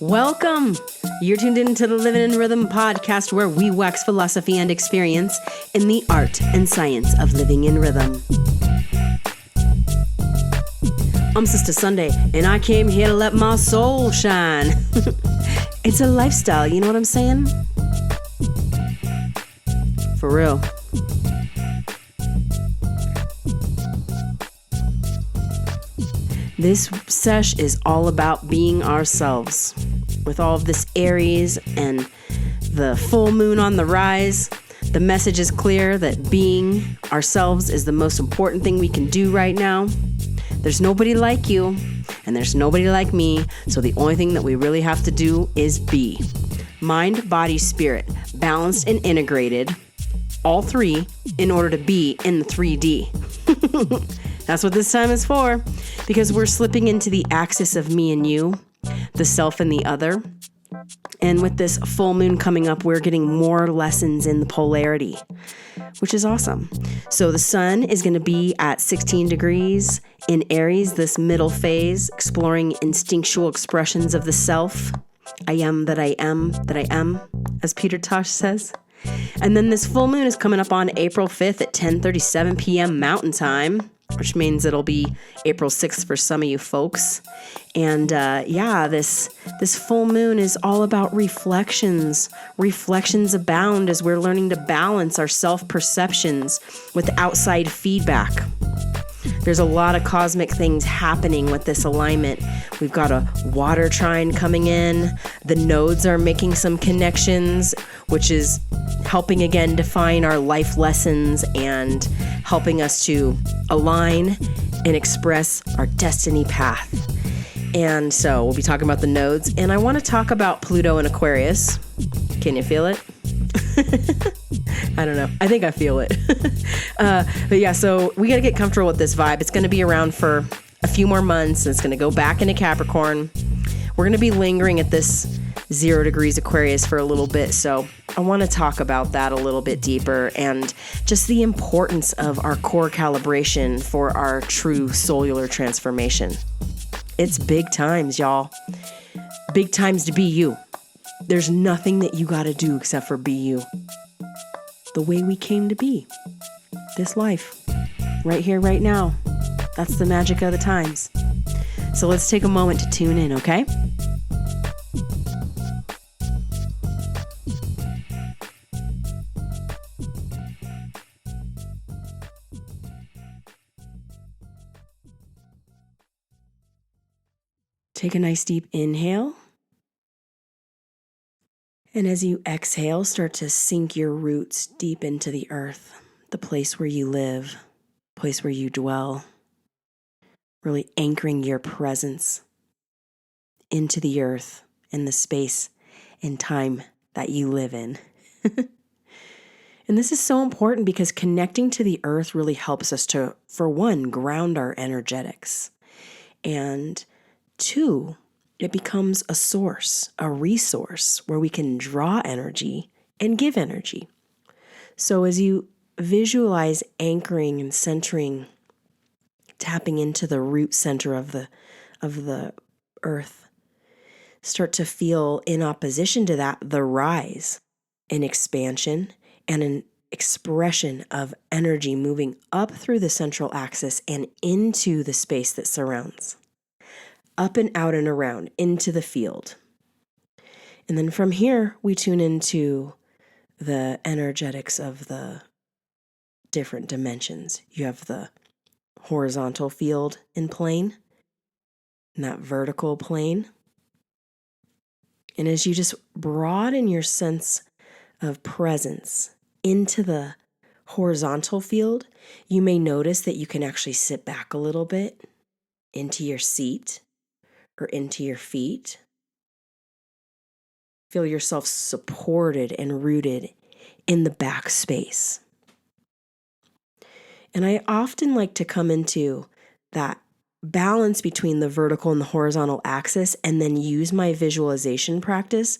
Welcome! You're tuned into the Living in Rhythm podcast, where we wax philosophy and experience in the art and science of living in rhythm. I'm Sister Sunday, and I came here to let my soul shine. It's a lifestyle, you know what I'm saying? For real. This sesh is all about being ourselves. With all of this Aries and the full moon on the rise, the message is clear that being ourselves is the most important thing we can do right now. There's nobody like you, and there's nobody like me, so the only thing that we really have to do is be. Mind, body, spirit, balanced and integrated, all three, in order to be in the 3D. That's what this time is for, because we're slipping into the axis of me and you, the self and the other. And with this full moon coming up, we're getting more lessons in the polarity, which is awesome. So the sun is going to be at 16 degrees in Aries, this middle phase, exploring instinctual expressions of the self. I am that I am, as Peter Tosh says. And then this full moon is coming up on April 5th at 10:37 p.m. Mountain Time, which means it'll be April 6th for some of you folks. And this full moon is all about reflections. Reflections abound as we're learning to balance our self-perceptions with outside feedback. There's a lot of cosmic things happening with this alignment. We've got a water trine coming in. The nodes are making some connections, which is helping again define our life lessons and helping us to align and express our destiny path. And so we'll be talking about the nodes. And I want to talk about Pluto and Aquarius. Can you feel it? I don't know. I think I feel it. But yeah, so we got to get comfortable with this vibe. It's going to be around for a few more months. And it's going to go back into Capricorn. We're going to be lingering at this 0 degrees Aquarius for a little bit. So I want to talk about that a little bit deeper and just the importance of our core calibration for our true cellular transformation. It's big times, y'all. Big times to be you. There's nothing that you got to do except for be you. The way we came to be. This life. Right here, right now. That's the magic of the times. So let's take a moment to tune in, okay? Take a nice deep inhale. And as you exhale, start to sink your roots deep into the earth, the place where you live, place where you dwell, really anchoring your presence into the earth and the space and time that you live in. And this is so important because connecting to the earth really helps us to, for one, ground our energetics, and two, it becomes a source, a resource where we can draw energy and give energy. So as you visualize anchoring and centering, tapping into the root center of the earth, start to feel in opposition to that the rise, an expansion and an expression of energy moving up through the central axis and into the space that surrounds. Up and out and around into the field. And then from here, we tune into the energetics of the different dimensions. You have the horizontal field and plane, and that vertical plane. And as you just broaden your sense of presence into the horizontal field, you may notice that you can actually sit back a little bit into your seat or into your feet. Feel yourself supported and rooted in the back space. And I often like to come into that balance between the vertical and the horizontal axis and then use my visualization practice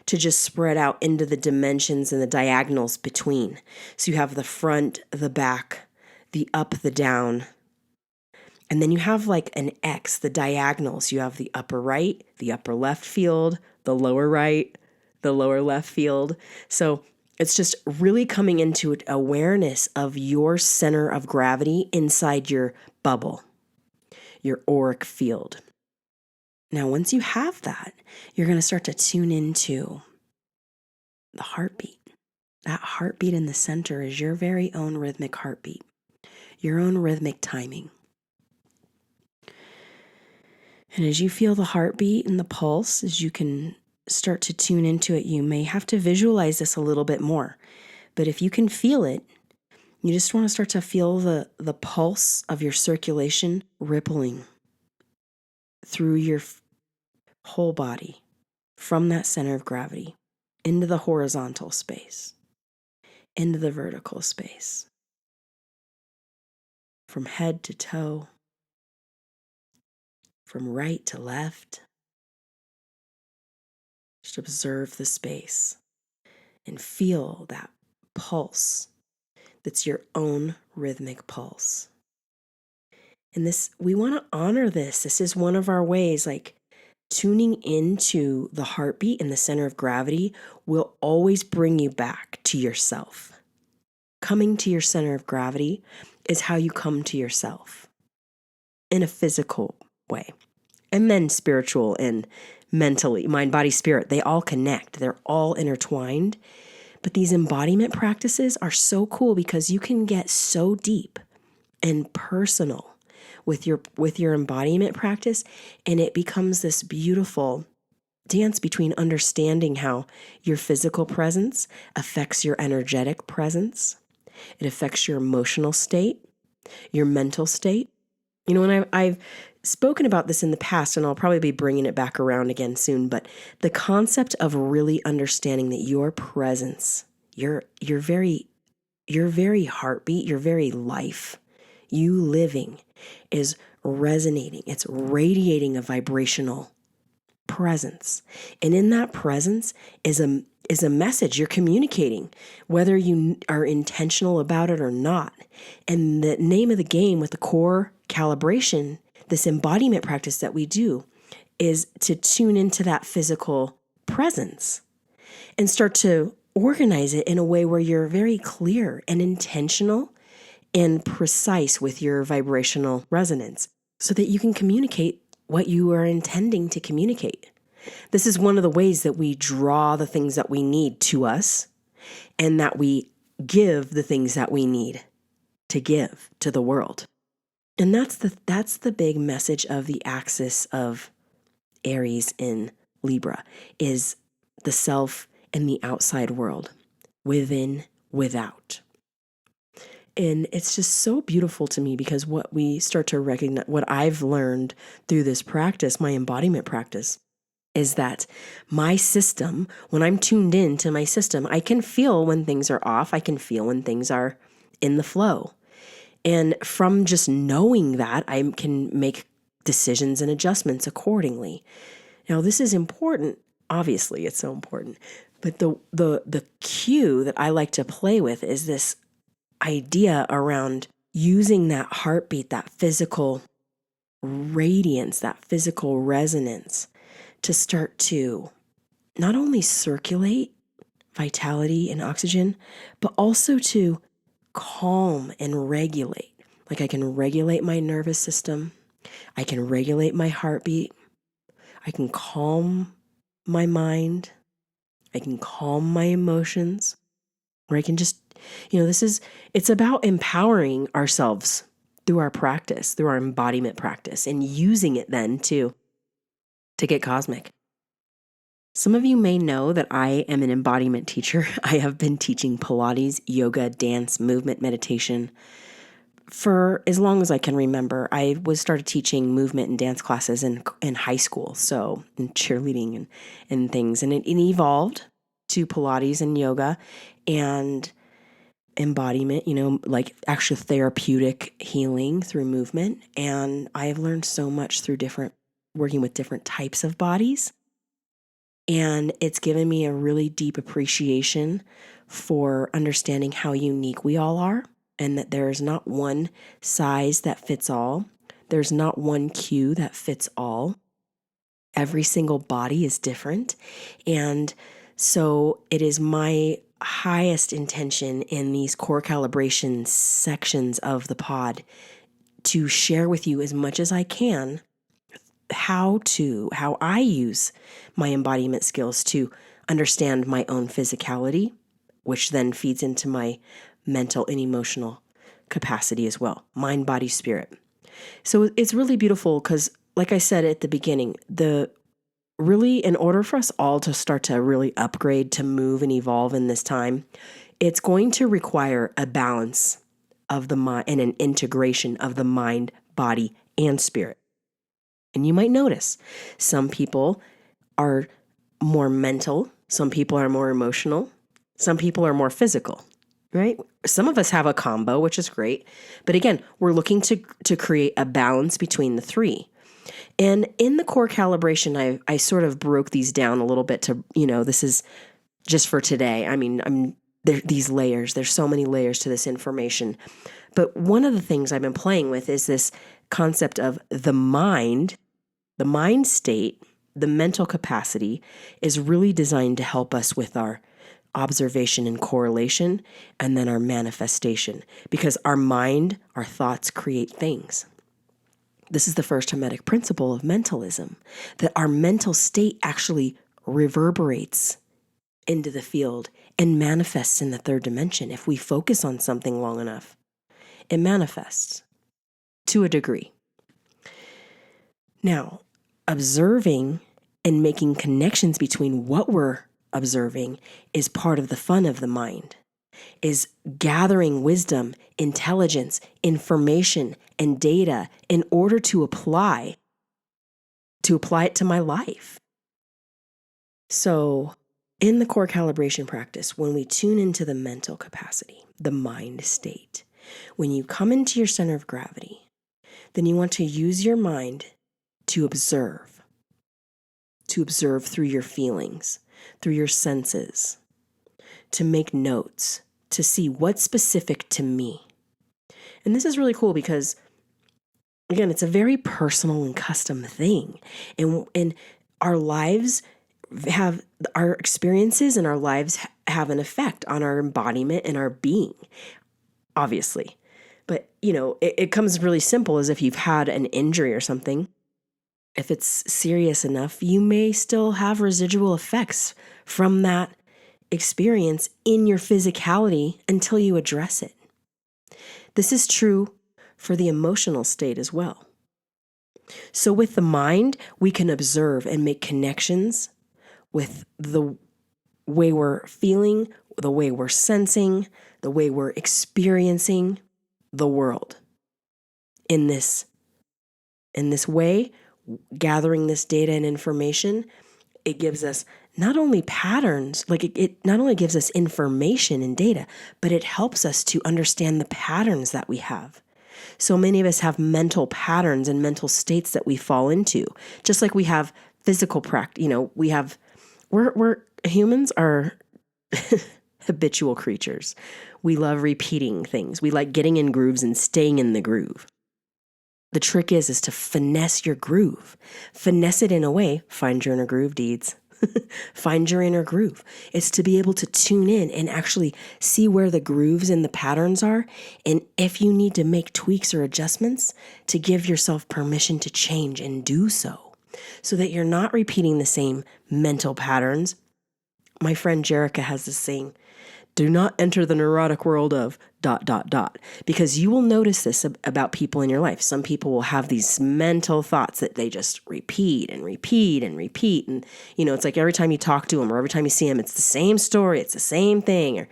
to just spread out into the dimensions and the diagonals between. So you have the front, the back, the up, the down. And then you have like an X, the diagonals. You have the upper right, the upper left field, the lower right, the lower left field. So it's just really coming into awareness of your center of gravity inside your bubble, your auric field. Now, once you have that, you're going to start to tune into the heartbeat. That heartbeat in the center is your very own rhythmic heartbeat, your own rhythmic timing. And as you feel the heartbeat and the pulse, as you can start to tune into it, you may have to visualize this a little bit more. But if you can feel it, you just want to start to feel the pulse of your circulation rippling through your whole body from that center of gravity into the horizontal space, into the vertical space, from head to toe, from right to left. Just observe the space and feel that pulse that's your own rhythmic pulse. And this, we want to honor this. This is one of our ways, like tuning into the heartbeat and the center of gravity will always bring you back to yourself. Coming to your center of gravity is how you come to yourself in a physical way. And then spiritual and mentally, mind, body, spirit, they all connect. They're all intertwined. But these embodiment practices are so cool because you can get so deep and personal with your embodiment practice, and it becomes this beautiful dance between understanding how your physical presence affects your energetic presence. It affects your emotional state, your mental state. You know, and I've spoken about this in the past, and I'll probably be bringing it back around again soon, but the concept of really understanding that your presence, your very heartbeat, your very life, you living is resonating. It's radiating a vibrational presence. And in that presence is a message you're communicating, whether you are intentional about it or not. And the name of the game with the core calibration, this embodiment practice that we do, is to tune into that physical presence and start to organize it in a way where you're very clear and intentional and precise with your vibrational resonance so that you can communicate what you are intending to communicate. This is one of the ways that we draw the things that we need to us and that we give the things that we need to give to the world. And that's the big message of the axis of Aries in Libra, is the self and the outside world, within, without. And it's just so beautiful to me because what we start to recognize, what I've learned through this practice, my embodiment practice, is that my system, when I'm tuned in to my system, I can feel when things are off. I can feel when things are in the flow. And from just knowing that, I can make decisions and adjustments accordingly. Now, this is important. Obviously, it's so important. But the cue that I like to play with is this idea around using that heartbeat, that physical radiance, that physical resonance to start to not only circulate vitality and oxygen, but also to calm and regulate. Like I can regulate my nervous system. I can regulate my heartbeat. I can calm my mind. I can calm my emotions. Or I can just, it's about empowering ourselves through our practice, through our embodiment practice, and using it then to get cosmic. Some of you may know that I am an embodiment teacher. I have been teaching Pilates, yoga, dance, movement, meditation for as long as I can remember. I started teaching movement and dance classes in high school, so in cheerleading and things. And it evolved to Pilates and yoga and embodiment, like actual therapeutic healing through movement. And I have learned so much through working with different types of bodies. And it's given me a really deep appreciation for understanding how unique we all are, and that there's not one size that fits all. There's not one cue that fits all. Every single body is different. And so it is my highest intention in these core calibration sections of the pod to share with you as much as I can how I use my embodiment skills to understand my own physicality, which then feeds into my mental and emotional capacity as well. Mind, body, spirit. So it's really beautiful because, like I said at the beginning, in order for us all to start to really upgrade, to move and evolve in this time, it's going to require a balance of the mind and an integration of the mind, body, and spirit. And you might notice some people are more mental, some people are more emotional, some people are more physical, right? Some of us have a combo, which is great. But again, we're looking to create a balance between the three. And in the core calibration, I sort of broke these down a little bit to, this is just for today. I mean, these layers, there's so many layers to this information. But one of the things I've been playing with is this concept of the mind state, the mental capacity is really designed to help us with our observation and correlation, and then our manifestation, because our mind, our thoughts create things. This is the first hermetic principle of mentalism, that our mental state actually reverberates into the field and manifests in the third dimension. If we focus on something long enough, it manifests to a degree. Now, observing and making connections between what we're observing is part of the fun of the mind, is gathering wisdom, intelligence, information, and data in order to apply it to my life. So in the core calibration practice, when we tune into the mental capacity, the mind state, when you come into your center of gravity, then you want to use your mind to observe through your feelings, through your senses, to make notes, to see what's specific to me. And this is really cool because, again, it's a very personal and custom thing. And our lives our experiences and our lives have an effect on our embodiment and our being, obviously. But, it comes really simple as if you've had an injury or something. If it's serious enough, you may still have residual effects from that experience in your physicality until you address it. This is true for the emotional state as well. So with the mind, we can observe and make connections with the way we're feeling, the way we're sensing, the way we're experiencing the world. In this way, gathering this data and information, it gives us not only patterns, it not only gives us information and data, but it helps us to understand the patterns that we have. So many of us have mental patterns and mental states that we fall into, just like we have physical practice. We're humans are habitual creatures. We love repeating things. We like getting in grooves and staying in the groove. The trick is to finesse your groove. Finesse it in a way, find your inner groove, deeds. Find your inner groove. It's to be able to tune in and actually see where the grooves and the patterns are. And if you need to make tweaks or adjustments, to give yourself permission to change and do so that you're not repeating the same mental patterns. My friend Jerica has this saying, do not enter the neurotic world of ... because you will notice this about people in your life. Some people will have these mental thoughts that they just repeat and repeat and repeat. And, it's like every time you talk to them or every time you see them, it's the same story. It's the same thing. Or,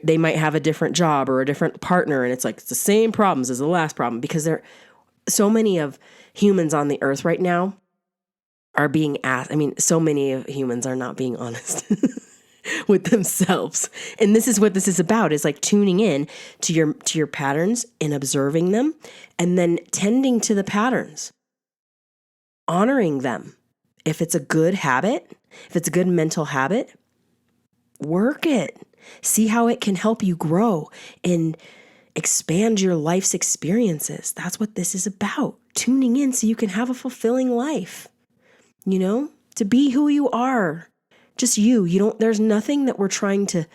they might have a different job or a different partner. And it's like, it's the same problems as the last problem, because so many of humans on the earth right now are being asked. So many of humans are not being honest with themselves. And this is what this is about, is like tuning in to your patterns and observing them, and then tending to the patterns, honoring them. If it's a good habit, if it's a good mental habit, work it. See how it can help you grow and expand your life's experiences. That's what this is about. Tuning in so you can have a fulfilling life. to be who you are. Just you. There's nothing that we're trying to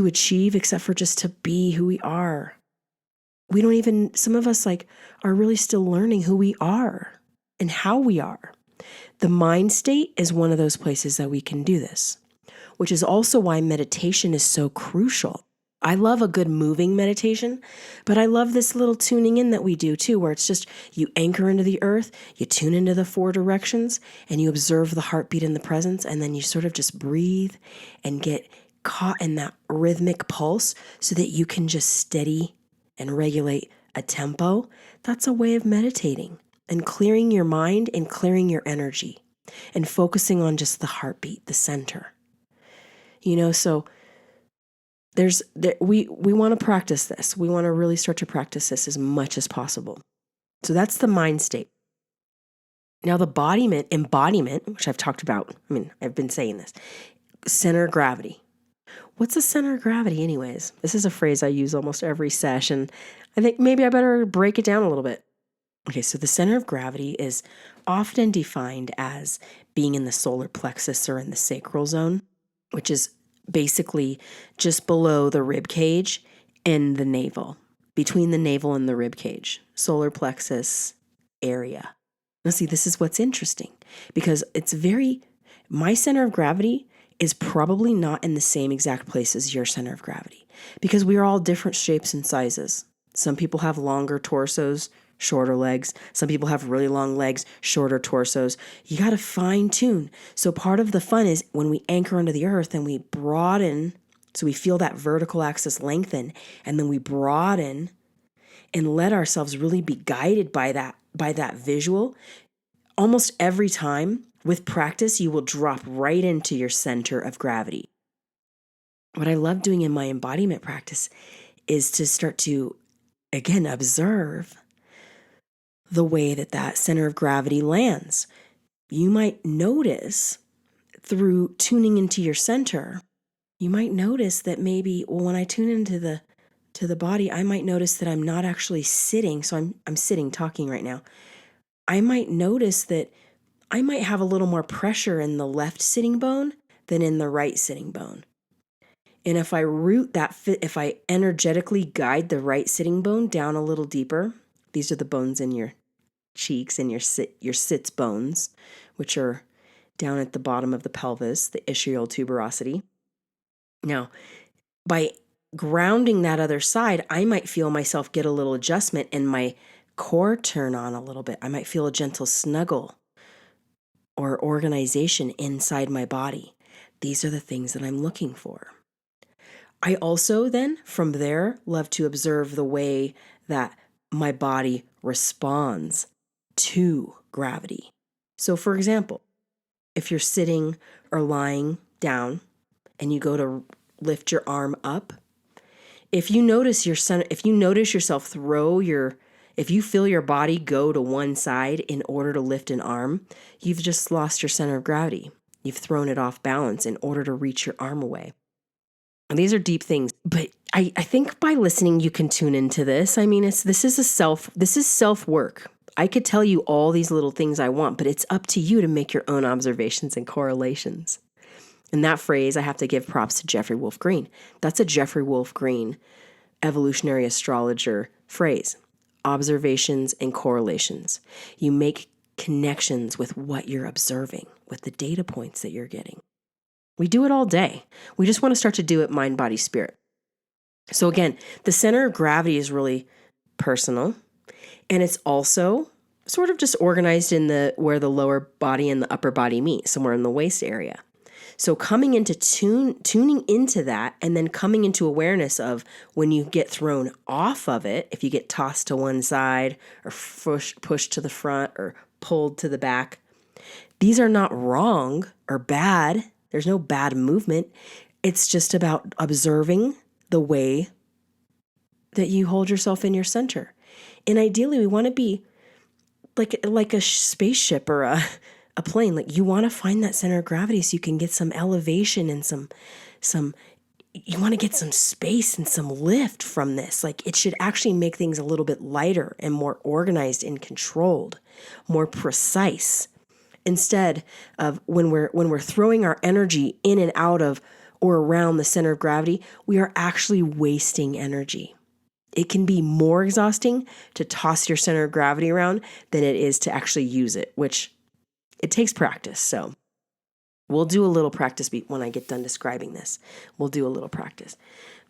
achieve except for just to be who we are. We don't even, some of us are really still learning who we are and how we are. The mind state is one of those places that we can do this, which is also why meditation is so crucial. I love a good moving meditation, but I love this little tuning in that we do too, where it's just you anchor into the earth, you tune into the 4 directions, and you observe the heartbeat in the presence, and then you sort of just breathe and get caught in that rhythmic pulse so that you can just steady and regulate a tempo. That's a way of meditating and clearing your mind and clearing your energy and focusing on just the heartbeat, the center. So we want to practice this. We want to really start to practice this as much as possible. So that's the mind state. Now the embodiment, which I've talked about. I've been saying this. Center of gravity. What's a center of gravity anyways? This is a phrase I use almost every session. I think maybe I better break it down a little bit. Okay, so the center of gravity is often defined as being in the solar plexus or in the sacral zone, which is basically just below the rib cage and the navel, between the navel and the rib cage, solar plexus area. Now see, this is what's interesting because my center of gravity is probably not in the same exact place as your center of gravity because we are all different shapes and sizes. Some people have longer torsos, shorter legs. Some people have really long legs, shorter torsos. You got to fine tune. So part of the fun is when we anchor into the earth and we broaden, so we feel that vertical axis lengthen, and then we broaden and let ourselves really be guided by that visual. Almost every time with practice, you will drop right into your center of gravity. What I love doing in my embodiment practice is to start to, again, observe the way that center of gravity lands. You might notice through tuning into your center, you might notice that maybe, when I tune into the body, I might notice that I'm not actually sitting. So I'm sitting talking right now. I might notice that I might have a little more pressure in the left sitting bone than in the right sitting bone. And if I if I energetically guide the right sitting bone down a little deeper, these are the bones in your cheeks and your sits bones, which are down at the bottom of the pelvis, the ischial tuberosity. Now, by grounding that other side, I might feel myself get a little adjustment and my core turn on a little bit. I might feel a gentle snuggle or organization inside my body. These are the things that I'm looking for. I also then, from there, love to observe the way that my body responds to gravity. So, for example, if you're sitting or lying down and you go to lift your arm up, if you notice yourself if you feel your body go to one side in order to lift an arm, you've just lost your center of gravity. You've thrown it off balance in order to reach your arm away. And these are deep things, but I think by listening, you can tune into this. This is self-work. I could tell you all these little things I want, but it's up to you to make your own observations and correlations. And that phrase, I have to give props to Jeffrey Wolf Green. That's a Jeffrey Wolf Green evolutionary astrologer phrase. Observations and correlations. You make connections with what you're observing, with the data points that you're getting. We do it all day. We just want to start to do it mind, body, spirit. So again, the center of gravity is really personal, and it's also sort of just organized in where the lower body and the upper body meet, somewhere in the waist area. So coming into tuning into that, and then coming into awareness of when you get thrown off of it, if you get tossed to one side or pushed to the front or pulled to the back, these are not wrong or bad. There's no bad movement. It's just about observing the way that you hold yourself in your center. And ideally, we want to be like a spaceship or a plane. Like, you want to find that center of gravity so you can get some elevation and you want to get some space and some lift from this. Like, it should actually make things a little bit lighter and more organized and controlled, more precise. Instead of when we're throwing our energy in and out of or around the center of gravity, we are actually wasting energy. It can be more exhausting to toss your center of gravity around than it is to actually use it, which it takes practice. So we'll do a little practice when I get done describing this. We'll do a little practice.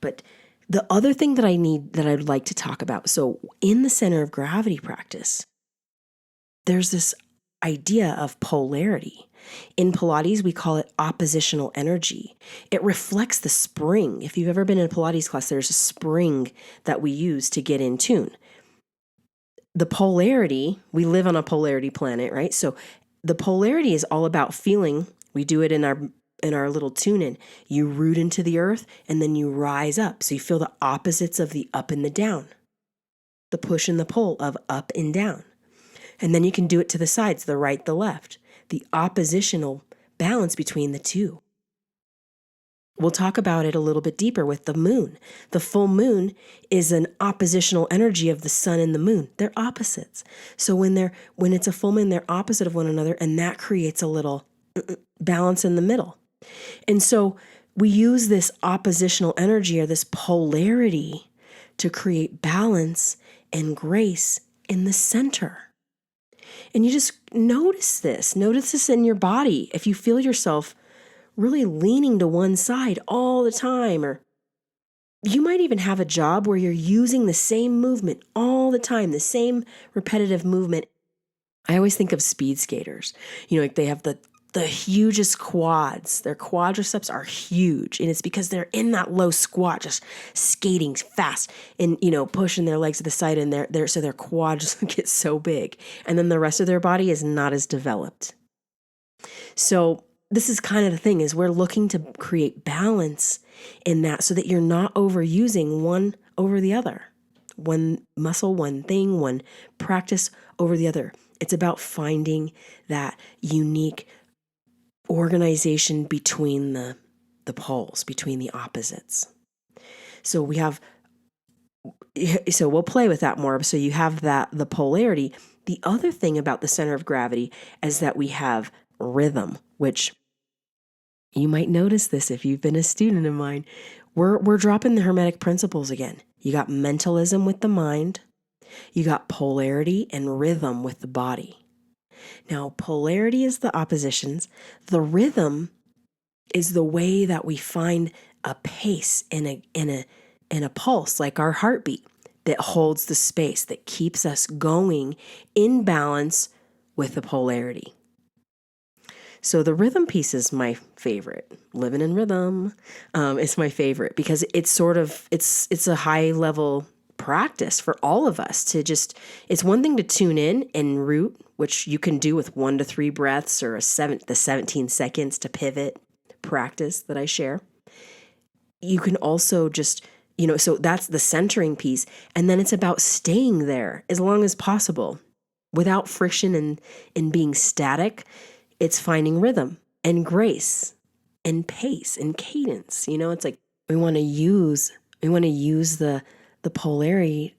But the other thing that I'd like to talk about, so in the center of gravity practice, there's this idea of polarity. In Pilates, we call it oppositional energy. It reflects the spring. If you've ever been in a Pilates class, there's a spring that we use to get in tune. The polarity, we live on a polarity planet, right? So the polarity is all about feeling. We do it in our little tune-in. You root into the earth and then you rise up. So you feel the opposites of the up and the down, the push and the pull of up and down. And then you can do it to the sides, the right, the left, the oppositional balance between the two. We'll talk about it a little bit deeper with the moon. The full moon is an oppositional energy of the sun and the moon. They're opposites. So when it's a full moon, they're opposite of one another, and that creates a little balance in the middle. And so we use this oppositional energy or this polarity to create balance and grace in the center. And you just notice this in your body. If you feel yourself really leaning to one side all the time, or you might even have a job where you're using the same movement all the time, the same repetitive movement. I always think of speed skaters. Like they have the hugest quads. Their quadriceps are huge. And it's because they're in that low squat, just skating fast and, pushing their legs to the side, and so their quads get so big. And then the rest of their body is not as developed. So this is kind of the thing, is we're looking to create balance in that so that you're not overusing one over the other. One muscle, one thing, one practice over the other. It's about finding that unique organization between the poles, between the opposites. So we'll play with that more. So you have the polarity. The other thing about the center of gravity is that we have rhythm, which you might notice this if you've been a student of mine. We're dropping the Hermetic principles again. You got mentalism with the mind. You got polarity and rhythm with the body. Now, polarity is the oppositions. The rhythm is the way that we find a pace in a pulse, like our heartbeat, that holds the space, that keeps us going in balance with the polarity. So the rhythm piece is my favorite. Living in rhythm is my favorite because it's a high level practice for all of us to it's one thing to tune in and root, which you can do with 1 to 3 breaths or the 17 seconds to pivot practice that I share. You can also just, so that's the centering piece. And then it's about staying there as long as possible without friction and being static. It's finding rhythm and grace and pace and cadence. It's like we want to use the polarity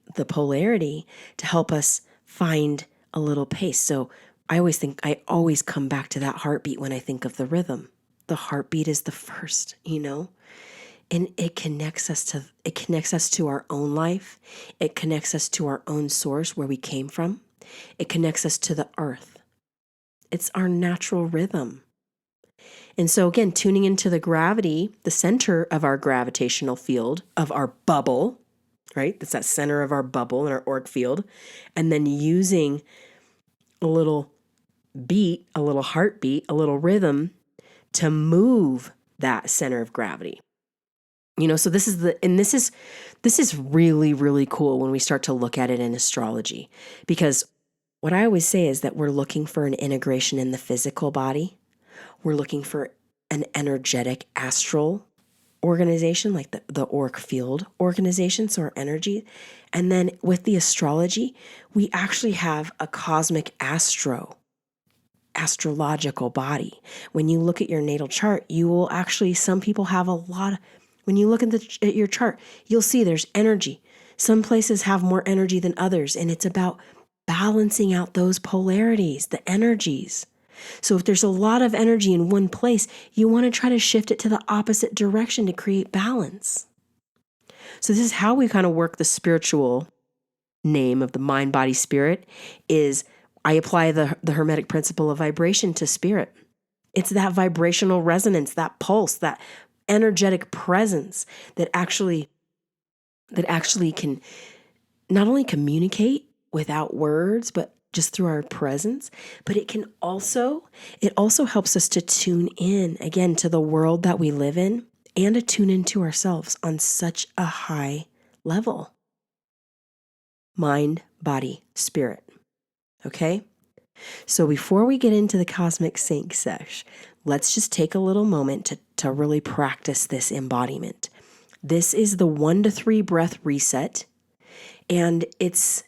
to help us find a little pace. So I always come back to that heartbeat when I think of the rhythm. The heartbeat is the first, and it connects us to our own life. It connects us to our own source, where we came from. It connects us to the earth. It's our natural rhythm. And so again, tuning into the gravity, the center of our gravitational field, of our bubble, right? That's that center of our bubble in our auric field. And then using a little beat, a little heartbeat, a little rhythm to move that center of gravity. So this is really, really cool when we start to look at it in astrology, because what I always say is that we're looking for an integration in the physical body. We're looking for an energetic astral organization, like the auric field organization, so our energy. And then with the astrology, we actually have a cosmic astrological body. When you look at your natal chart, you will actually, some people have when you look at your chart, you'll see there's energy. Some places have more energy than others, and it's about balancing out those polarities, the energies. So if there's a lot of energy in one place, you want to try to shift it to the opposite direction to create balance. So this is how we kind of work the spiritual name of the mind, body, spirit is I apply the Hermetic principle of vibration to spirit. It's that vibrational resonance, that pulse, that energetic presence that actually can not only communicate without words, but just through our presence, but it also helps us to tune in again to the world that we live in and to tune into ourselves on such a high level. Mind, body, spirit. Okay? So before we get into the cosmic sync sesh, let's just take a little moment to really practice this embodiment. This is the 1 to 3 breath reset, and it's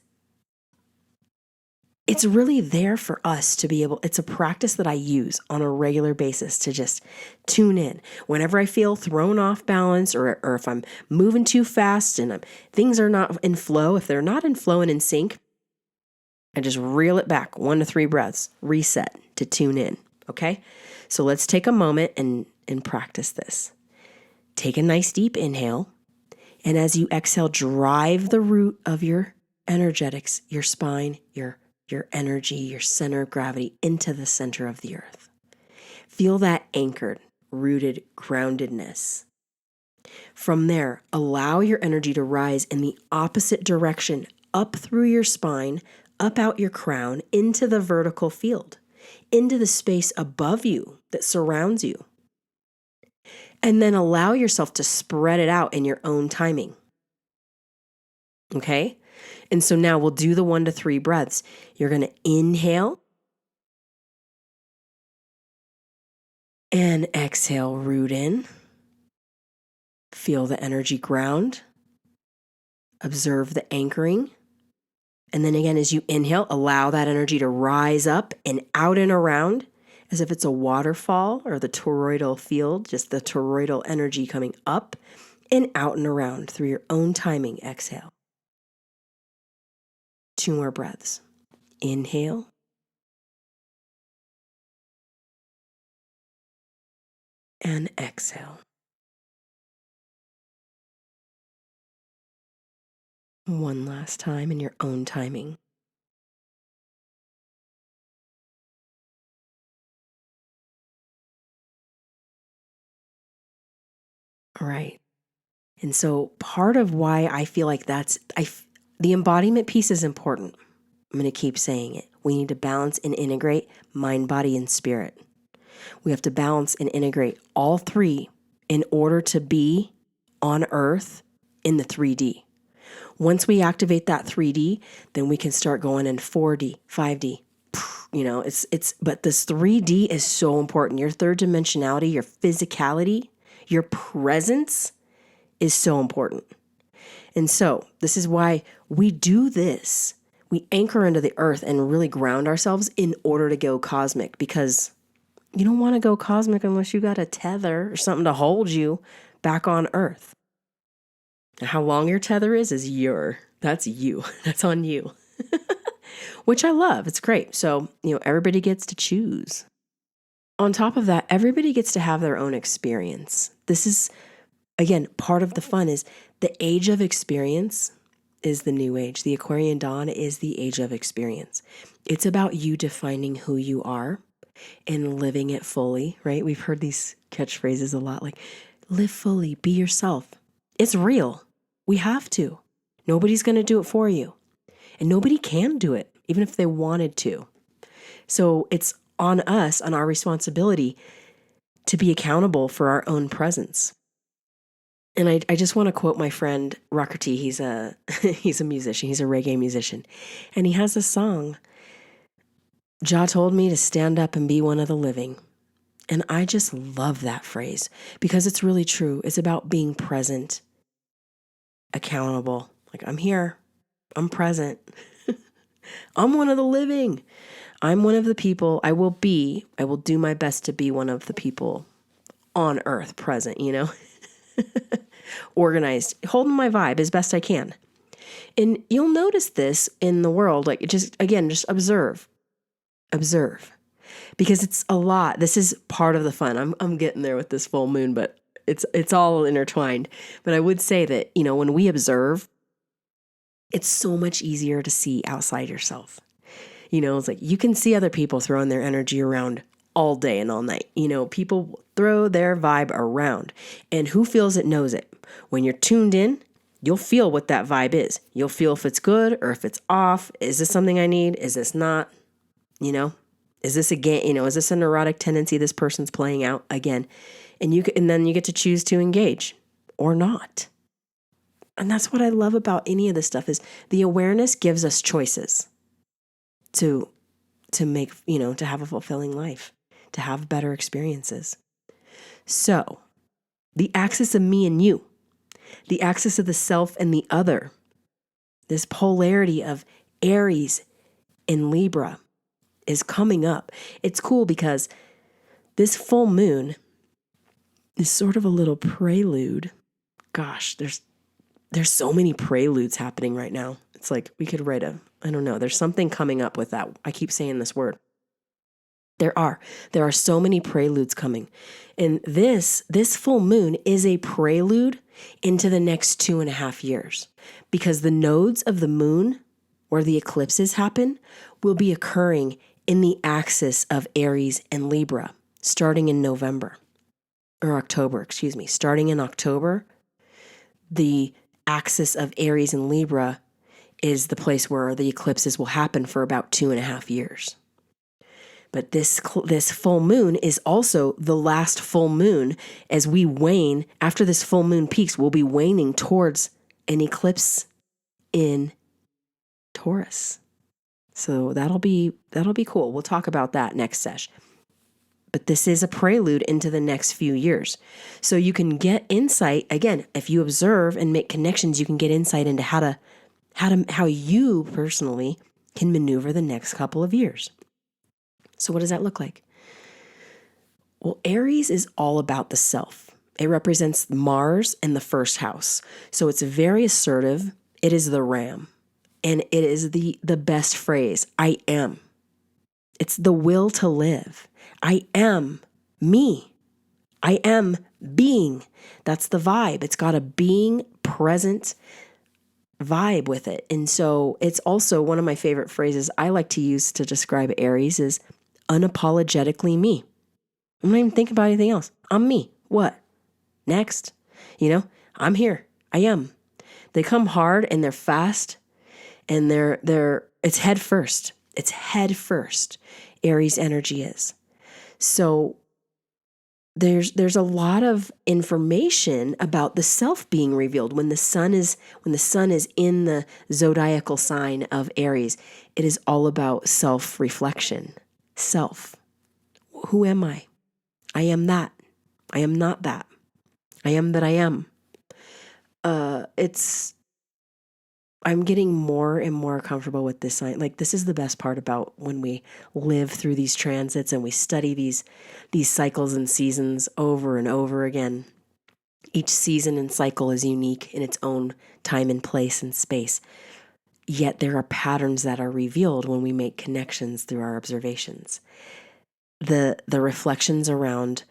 really there for us to be able, it's a practice that I use on a regular basis to just tune in. Whenever I feel thrown off balance or if I'm moving too fast and things are not in flow, if they're not in flow and in sync, I just reel it back, 1 to 3 breaths, reset to tune in, okay? So let's take a moment and practice this. Take a nice deep inhale, and as you exhale, drive the root of your energetics, your spine, your energy, your center of gravity into the center of the earth. Feel that anchored, rooted groundedness. From there, allow your energy to rise in the opposite direction, up through your spine, up out your crown, into the vertical field, into the space above you that surrounds you. And then allow yourself to spread it out in your own timing. Okay? And so now we'll do the 1 to 3 breaths. You're going to inhale and exhale, root in. Feel the energy ground. Observe the anchoring. And then again, as you inhale, allow that energy to rise up and out and around as if it's a waterfall or the toroidal field, just the toroidal energy coming up and out and around through your own timing. Exhale. 2 more breaths. Inhale. And exhale. One last time in your own timing. All right. And so part of why I feel like the embodiment piece is important. I'm going to keep saying it. We need to balance and integrate mind, body, and spirit. We have to balance and integrate all 3 in order to be on Earth in the 3D. Once we activate that 3D, then we can start going in 4D, 5D. But this 3D is so important. Your third dimensionality, your physicality, your presence is so important. And so this is why we do this. We anchor into the earth and really ground ourselves in order to go cosmic, because you don't want to go cosmic unless you got a tether or something to hold you back on earth. And how long your tether is that's you. That's on you. Which I love. It's great. So, everybody gets to choose. On top of that, everybody gets to have their own experience. This is, again, part of the fun is the age of experience is the new age. The Aquarian dawn is the age of experience. It's about you defining who you are and living it fully, right? We've heard these catchphrases a lot, like live fully, be yourself. It's real. We have to. Nobody's going to do it for you. And nobody can do it, even if they wanted to. So it's on us, on our responsibility to be accountable for our own presence. And I just want to quote my friend Rockerty. He's a musician. He's a reggae musician. And he has a song, Jah told me to stand up and be one of the living. And I just love that phrase because it's really true. It's about being present, accountable. Like, I'm here. I'm present. I'm one of the living. I'm one of the people. I will do my best to be one of the people on earth present, organized, holding my vibe as best I can. And you'll notice this in the world, like just observe. because it's a lot. This is part of the fun. I'm getting there with this full moon, but it's all intertwined. But I would say that, when we observe, it's so much easier to see outside yourself. It's like you can see other people throwing their energy around all day and all night. People throw their vibe around, and who feels it knows it. When you're tuned in, you'll feel what that vibe is. You'll feel if it's good or if it's off. Is this something I need? Is this not? Is this again, is this a neurotic tendency this person's playing out again? And then you get to choose to engage or not. And that's what I love about any of this stuff is the awareness gives us choices to make, to have a fulfilling life, to have better experiences. So the axis of me and you, the axis of the self and the other, this polarity of Aries and Libra is coming up. It's cool because this full moon is sort of a little prelude. Gosh, there's so many preludes happening right now. It's like we could write I don't know, there's something coming up with that. I keep saying this word. There are so many preludes coming. And this full moon is a prelude into the next 2.5 years, because the nodes of the moon where the eclipses happen will be occurring in the axis of Aries and Libra starting in October, starting in October. The axis of Aries and Libra is the place where the eclipses will happen for about 2.5 years. But this full moon is also the last full moon as we wane. After this full moon peaks, we'll be waning towards an eclipse in Taurus. So that'll be cool. We'll talk about that next sesh. But this is a prelude into the next few years. So you can get insight, again, if you observe and make connections, you can get insight into how you personally can maneuver the next couple of years. So what does that look like? Well, Aries is all about the self. It represents Mars and the first house. So it's very assertive. It is the ram. And it is the best phrase, I am. It's the will to live. I am me. I am being. That's the vibe. It's got a being present vibe with it. And so it's also one of my favorite phrases I like to use to describe Aries is unapologetically me. I'm not even thinking about anything else. I'm me. What? Next. I'm here. I am. They come hard and they're fast and it's head first. It's head first. Aries energy is. So there's a lot of information about the self being revealed when the sun is in the zodiacal sign of Aries. It is all about self-reflection. Self. Who am I? I am that. I am not that. I am that I am. I'm getting more and more comfortable with this sign. Like, this is the best part about when we live through these transits and we study these cycles and seasons over and over again. Each season and cycle is unique in its own time and place and space. Yet there are patterns that are revealed when we make connections through our observations. The reflections around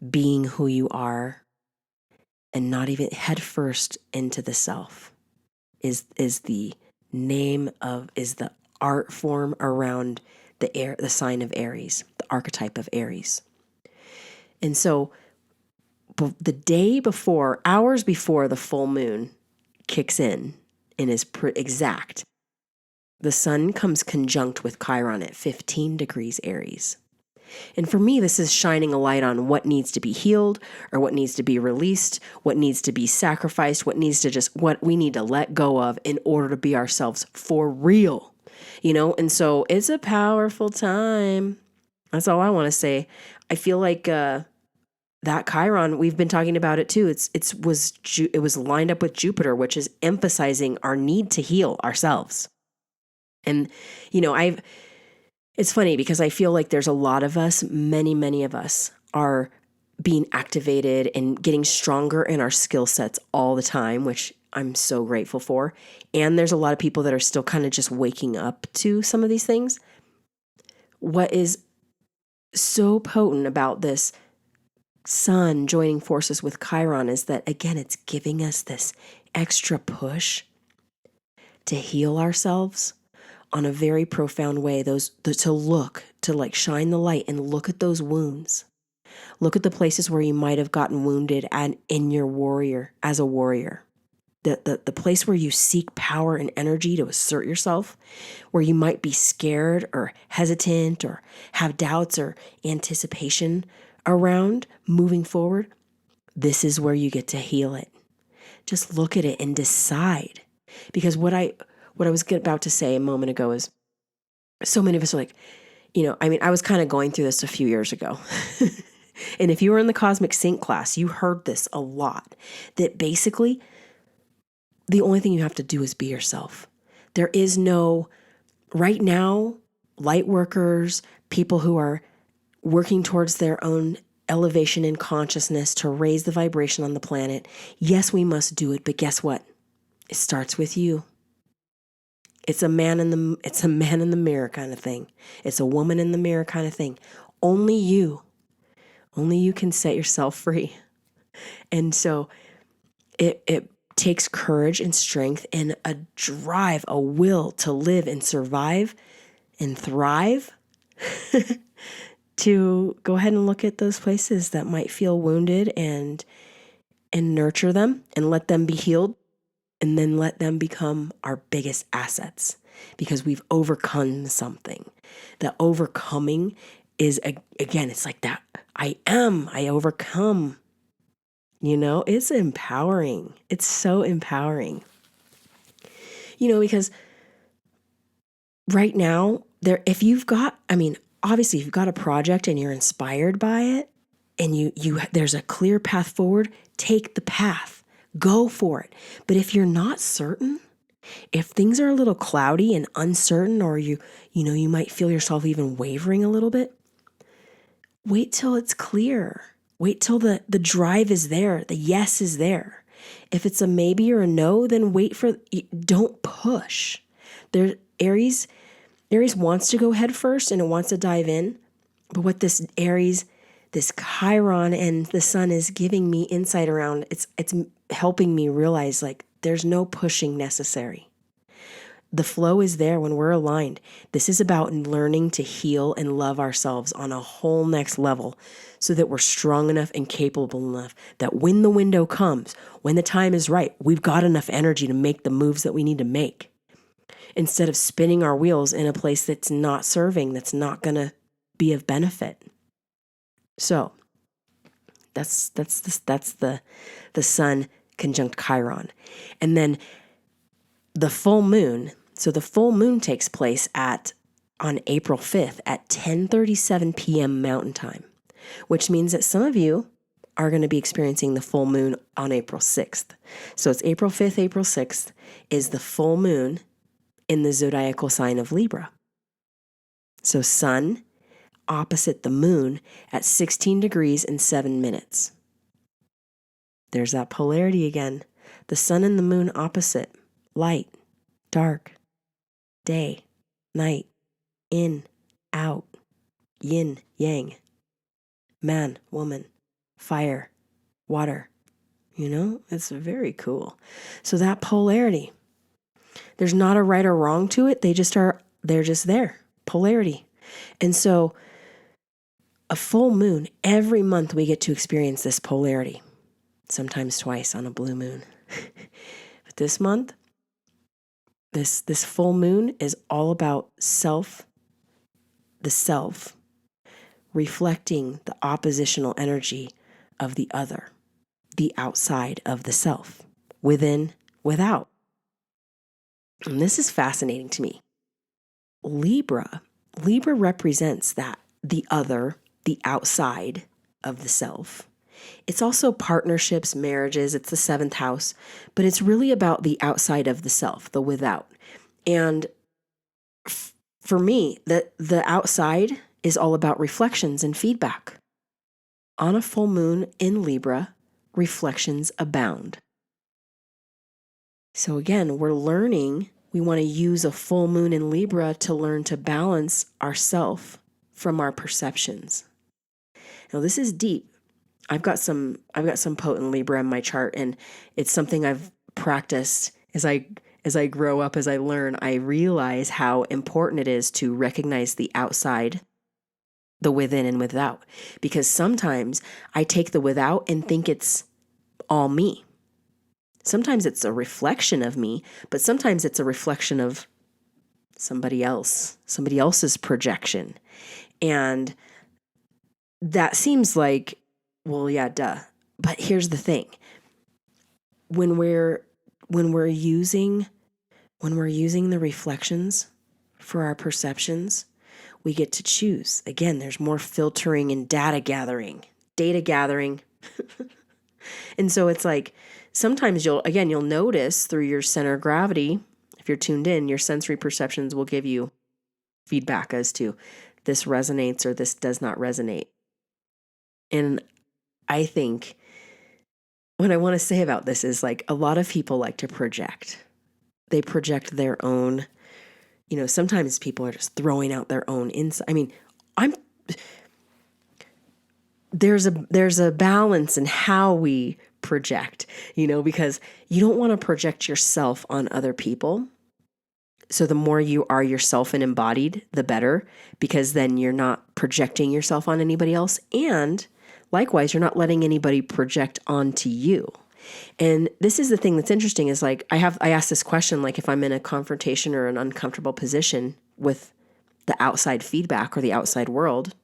being who you are and not even head first into the self is the art form around the sign of Aries, the archetype of Aries. And so the day before, hours before the full moon kicks in and is exact, the sun comes conjunct with Chiron at 15 degrees Aries. And for me, this is shining a light on what needs to be healed or what needs to be released, what needs to be sacrificed, what we need to let go of in order to be ourselves for real, And so it's a powerful time. That's all I want to say. I feel like that Chiron, we've been talking about it too. It was lined up with Jupiter, which is emphasizing our need to heal ourselves. And it's funny because I feel like there's a lot of us, many of us are being activated and getting stronger in our skill sets all the time, which I'm so grateful for. And there's a lot of people that are still kind of just waking up to some of these things. What is so potent about this sun joining forces with Chiron is that, again, it's giving us this extra push to heal ourselves on a very profound way. To like shine the light and look at those wounds. Look at the places where you might have gotten wounded and in your warrior, as a warrior. The place where you seek power and energy to assert yourself, where you might be scared or hesitant or have doubts or anticipation around moving forward. This is where you get to heal it. Just look at it and decide. Because what I was about to say a moment ago is, so many of us are like, I was kind of going through this a few years ago. And if you were in the Cosmic Sync class, you heard this a lot, that basically the only thing you have to do is be yourself. There is no, right now, light workers, people who are working towards their own elevation in consciousness to raise the vibration on the planet. Yes, we must do it, but guess what? It starts with you. It's a man in the mirror kind of thing. It's a woman in the mirror kind of thing. Only you can set yourself free. And so it takes courage and strength and a drive, a will to live and survive and thrive to go ahead and look at those places that might feel wounded and nurture them and let them be healed, and then let them become our biggest assets because we've overcome something. The overcoming is, again, it's like that. I overcome. It's empowering. It's so empowering. Because right now, obviously if you've got a project and you're inspired by it and there's a clear path forward, take the path, go for it. But if you're not certain, if things are a little cloudy and uncertain, or you might feel yourself even wavering a little bit, wait till it's clear. Wait till the drive is there, the yes is there. If it's a maybe or a no, then don't push. Aries wants to go head first and it wants to dive in. But what this Aries, this Chiron and the sun is giving me insight around, it's helping me realize like there's no pushing necessary. The flow is there when we're aligned. This is about learning to heal and love ourselves on a whole next level so that we're strong enough and capable enough that when the window comes, when the time is right, we've got enough energy to make the moves that we need to make. Instead of spinning our wheels in a place that's not serving, that's not going to be of benefit. So that's the sun conjunct Chiron. And then the full moon. So the full moon takes place on April 5th at 10:37 p.m. Mountain Time, which means that some of you are going to be experiencing the full moon on April 6th. So it's April 5th, April 6th is the full moon in the zodiacal sign of Libra. So sun opposite the moon at 16 degrees and 7 minutes. There's that polarity again. The sun and the moon opposite. Light, dark, day, night, in, out, yin, yang, man, woman, fire, water. It's very cool. So that polarity, there's not a right or wrong to it. They're just there. Polarity. And so a full moon, every month we get to experience this polarity, sometimes twice on a blue moon. But this month, this full moon is all about the self, reflecting the oppositional energy of the other, the outside of the self, within, without. And this is fascinating to me. Libra represents that, the other, the outside of the self. It's also partnerships, marriages, it's the 7th house, but it's really about the outside of the self, the without. And for me, the outside is all about reflections and feedback. On a full moon in Libra, reflections abound. So again, we're learning, we want to use a full moon in Libra to learn to balance ourself from our perceptions. Now this is deep. I've got some potent Libra in my chart, and it's something I've practiced as I grow up, as I learn. I realize how important it is to recognize the outside, the within and without, because sometimes I take the without and think it's all me. Sometimes it's a reflection of me, but sometimes it's a reflection of somebody else's projection. And that seems like, well, yeah, duh. But here's the thing. When we're using the reflections for our perceptions, we get to choose. Again, there's more filtering and data gathering. And so it's like, sometimes you'll notice through your center of gravity, if you're tuned in, your sensory perceptions will give you feedback as to this resonates or this does not resonate. And I think what I want to say about this is, like, a lot of people like to project. They project their own, sometimes people are just throwing out their own insight. I mean, there's a balance in how we project, because you don't want to project yourself on other people. So the more you are yourself and embodied, the better, because then you're not projecting yourself on anybody else. And likewise, you're not letting anybody project onto you. And this is the thing that's interesting is, like, I asked this question, like, if I'm in a confrontation or an uncomfortable position with the outside feedback or the outside world,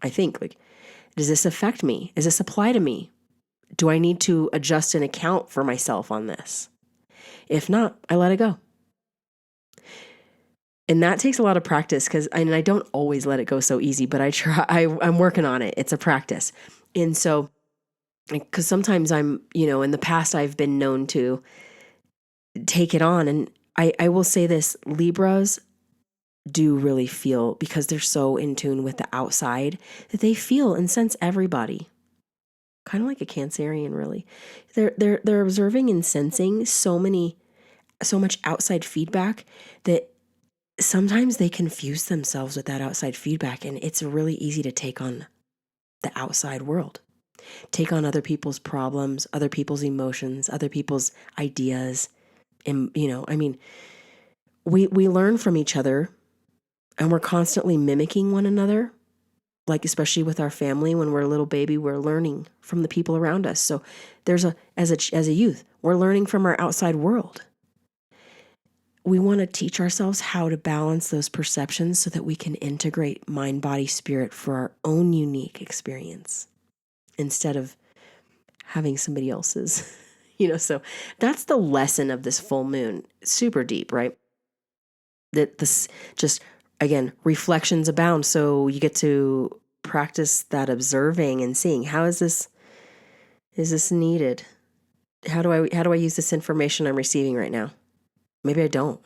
I think, like, does this affect me? Does this apply to me? Do I need to adjust and account for myself on this? If not, I let it go. And that takes a lot of practice, because I don't always let it go so easy, but I'm working on it. It's a practice. And so, because sometimes I'm, in the past, I've been known to take it on. And I will say this, Libras do really feel, because they're so in tune with the outside, that they feel and sense everybody. Kind of like a Cancerian, really. They're observing and sensing so much outside feedback that sometimes they confuse themselves with that outside feedback, and it's really easy to take on the outside world. Take on other people's problems, other people's emotions, other people's ideas. And, we learn from each other, and we're constantly mimicking one another. Like, especially with our family, when we're a little baby, we're learning from the people around us. So as a youth, we're learning from our outside world. We want to teach ourselves how to balance those perceptions so that we can integrate mind, body, spirit for our own unique experience instead of having somebody else's, so that's the lesson of this full moon. Super deep, right? That this just, again, reflections abound. So you get to practice that observing and seeing, how is this needed? How do I use this information I'm receiving right now? Maybe I don't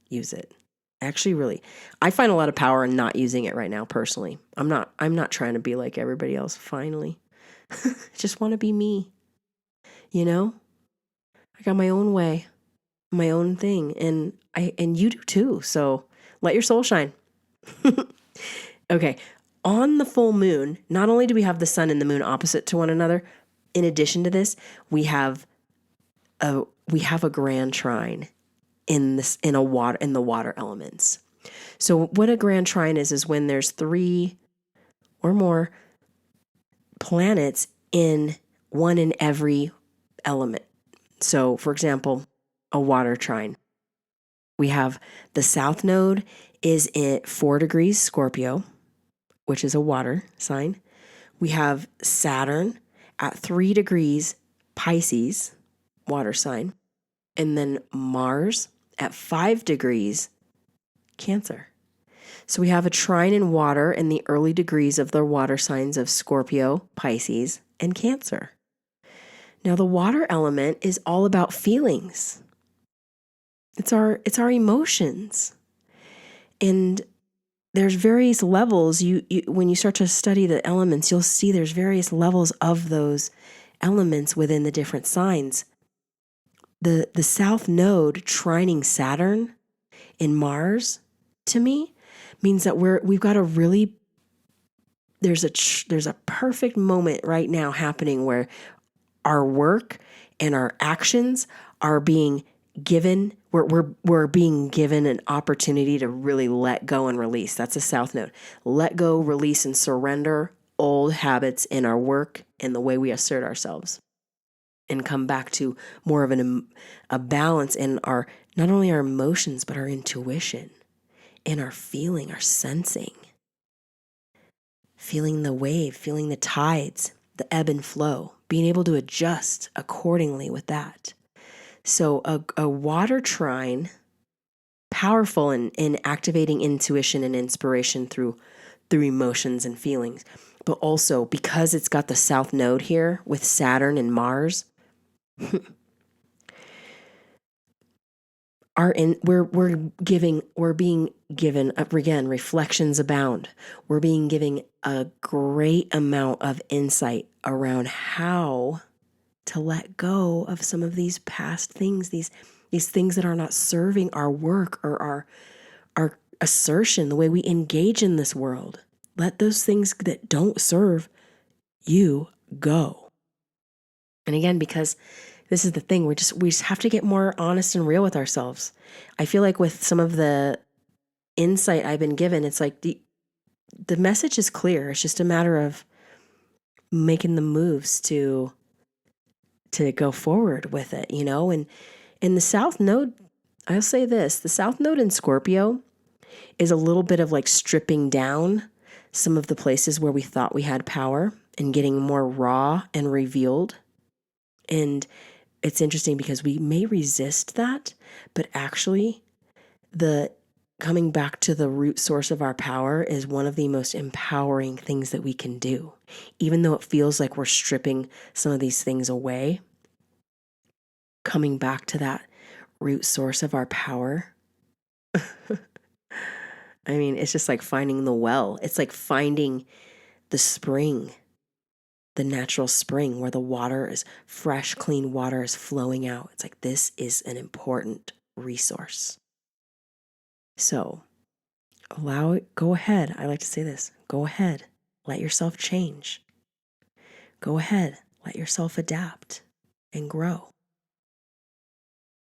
use it. Actually, really, I find a lot of power in not using it right now, personally. I'm not trying to be like everybody else, finally. I just want to be me. I got my own way, my own thing, and you do too. So let your soul shine. Okay. On the full moon, not only do we have the sun and the moon opposite to one another, in addition to this, we have a grand trine in the water elements. So what a grand trine is when there's 3 or more planets in one in every element. So, for example, a water trine. We have the south node is at 4 degrees Scorpio, which is a water sign. We have Saturn at 3 degrees Pisces, water sign. And then Mars at 5 degrees Cancer. So we have a trine in water in the early degrees of the water signs of Scorpio, Pisces, and Cancer. Now, the water element is all about feelings. It's our emotions. And there's various levels. You when you start to study the elements, you'll see there's various levels of those elements within the different signs. The south node trining Saturn in Mars, to me, means that we've got to really there's a perfect moment right now happening where our work and our actions are being given, we're being given an opportunity to really let go and release. That's a south node. Let go, release, and surrender old habits in our work and the way we assert ourselves, and come back to more of a balance in our, not only our emotions, but our intuition and our feeling, our sensing, feeling the wave, feeling the tides, the ebb and flow, being able to adjust accordingly with that. So a water trine, powerful in activating intuition and inspiration through emotions and feelings, but also because it's got the south node here with Saturn and Mars, we're being given, again, reflections abound. We're being given a great amount of insight around how to let go of some of these past things, these things that are not serving our work or our assertion, the way we engage in this world. Let those things that don't serve you go. And again, because this is the thing, we just have to get more honest and real with ourselves. I feel like with some of the insight I've been given, it's like the message is clear. It's just a matter of making the moves to go forward with it, you know? And in the South Node, I'll say this, the South Node in Scorpio is a little bit of like stripping down some of the places where we thought we had power and getting more raw and revealed. And it's interesting because we may resist that, but actually the coming back to the root source of our power is one of the most empowering things that we can do. Even though it feels like we're stripping some of these things away, coming back to that root source of our power. I mean, it's just like finding the well. It's like finding the spring, the natural spring where the water is fresh, clean water is flowing out. It's like, this is an important resource. So allow it, go ahead. I like to say this, go ahead, let yourself change. Go ahead, let yourself adapt and grow.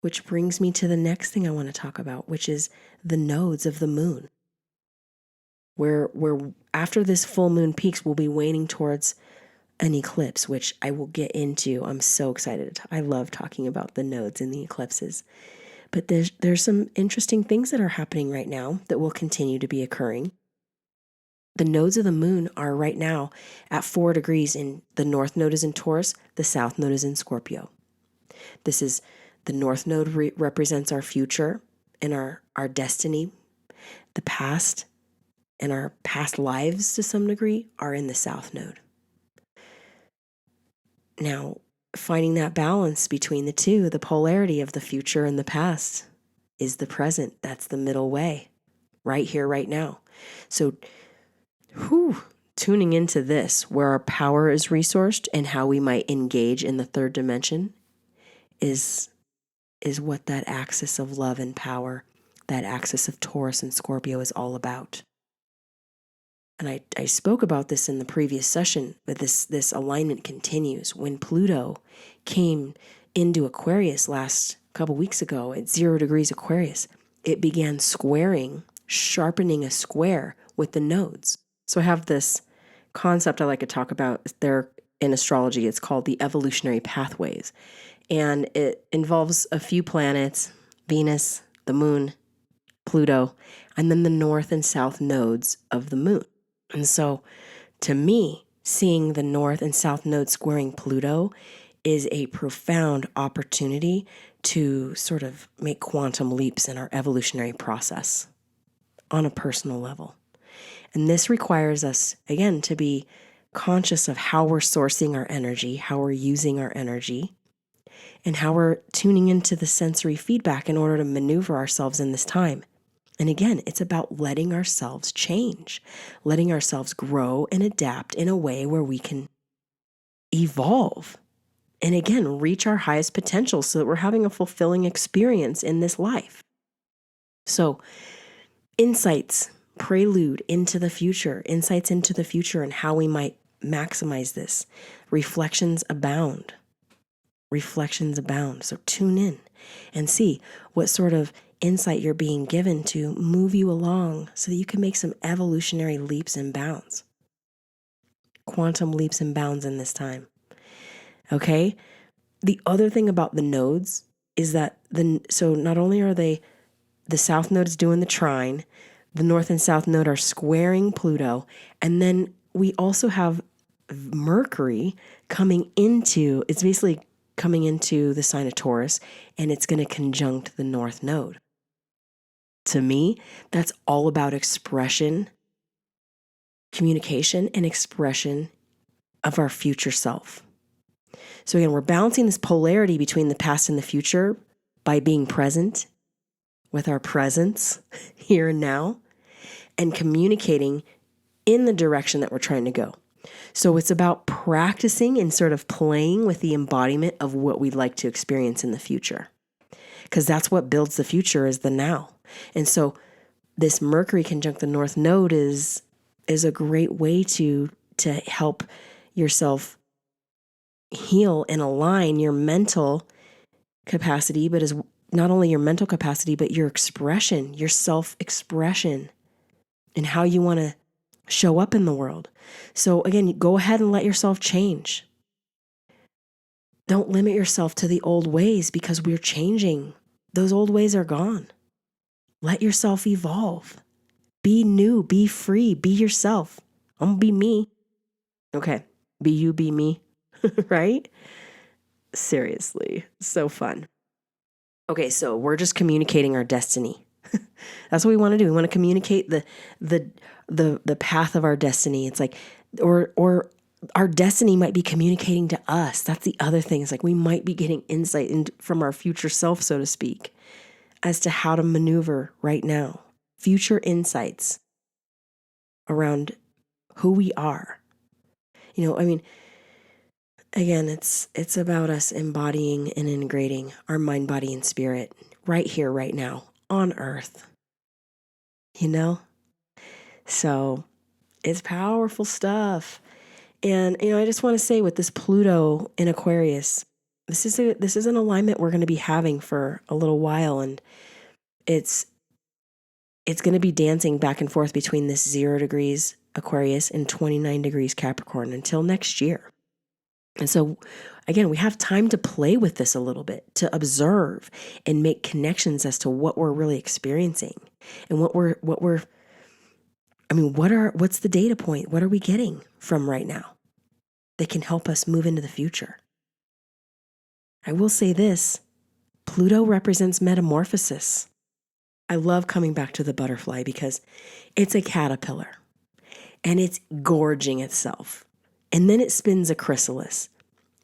Which brings me to the next thing I want to talk about, which is the nodes of the moon. Where after this full moon peaks, we'll be waning towards an eclipse, which I will get into. I'm so excited. I love talking about the nodes and the eclipses. But there's some interesting things that are happening right now that will continue to be occurring. The nodes of the moon are right now at 4 degrees, and the north node is in Taurus, the south node is in Scorpio. This is the north node represents our future and our destiny. The past and our past lives to some degree are in the south node. Now, finding that balance between the two, the polarity of the future and the past is the present. That's the middle way, right here, right now. So, tuning into this, where our power is resourced and how we might engage in the third dimension is what that axis of love and power, that axis of Taurus and Scorpio is all about. And I spoke about this in the previous session, but this alignment continues. When Pluto came into Aquarius last couple weeks ago at 0 degrees Aquarius, it began sharpening a square with the nodes. So I have this concept I like to talk about there in astrology. It's called the evolutionary pathways. And it involves a few planets, Venus, the moon, Pluto, and then the north and south nodes of the moon. And so to me, seeing the north and south nodes squaring Pluto is a profound opportunity to sort of make quantum leaps in our evolutionary process on a personal level. And this requires us, again, to be conscious of how we're sourcing our energy, how we're using our energy, and how we're tuning into the sensory feedback in order to maneuver ourselves in this time. And again, it's about letting ourselves change, letting ourselves grow and adapt in a way where we can evolve and again, reach our highest potential so that we're having a fulfilling experience in this life. So, insights prelude into the future, insights into the future and how we might maximize this. Reflections abound. Reflections abound. So tune in and see what sort of insight you're being given to move you along so that you can make some evolutionary leaps and bounds. Quantum leaps and bounds in this time. Okay? The other thing about the nodes is that so not only are the south node is doing the trine, the north and south node are squaring Pluto, and then we also have Mercury it's basically coming into the sign of Taurus, and it's going to conjunct the north node. To me, that's all about expression, communication, and expression of our future self. So again, we're balancing this polarity between the past and the future by being present with our presence here and now and communicating in the direction that we're trying to go. So it's about practicing and sort of playing with the embodiment of what we'd like to experience in the future. Because that's what builds the future, is the now. And so this Mercury conjunct the North Node is a great way to help yourself heal and align your mental capacity, but as not only your mental capacity, but your expression, your self-expression, and how you want to show up in the world. So again, go ahead and let yourself change. Don't limit yourself to the old ways, because we're changing. Those old ways are gone. Let yourself evolve. Be new, be free, be yourself. I'm gonna be me. Okay, be you, be me, right? Seriously, so fun. Okay, so we're just communicating our destiny. That's what we want to do. We want to communicate the path of our destiny. It's like, or our destiny might be communicating to us. That's the other thing. It's like we might be getting insight from our future self, so to speak, as to how to maneuver right now. Future insights around who we are. You know, I mean, again, it's about us embodying and integrating our mind, body, and spirit right here, right now, on Earth. You know? So it's powerful stuff. And, you know, I just want to say with this Pluto in Aquarius, this is an alignment we're going to be having for a little while. And it's going to be dancing back and forth between this 0 degrees Aquarius and 29 degrees Capricorn until next year. And so, again, we have time to play with this a little bit, to observe and make connections as to what we're really experiencing and what's the data point? What are we getting from right now that can help us move into the future? I will say this, Pluto represents metamorphosis. I love coming back to the butterfly because it's a caterpillar and it's gorging itself. And then it spins a chrysalis,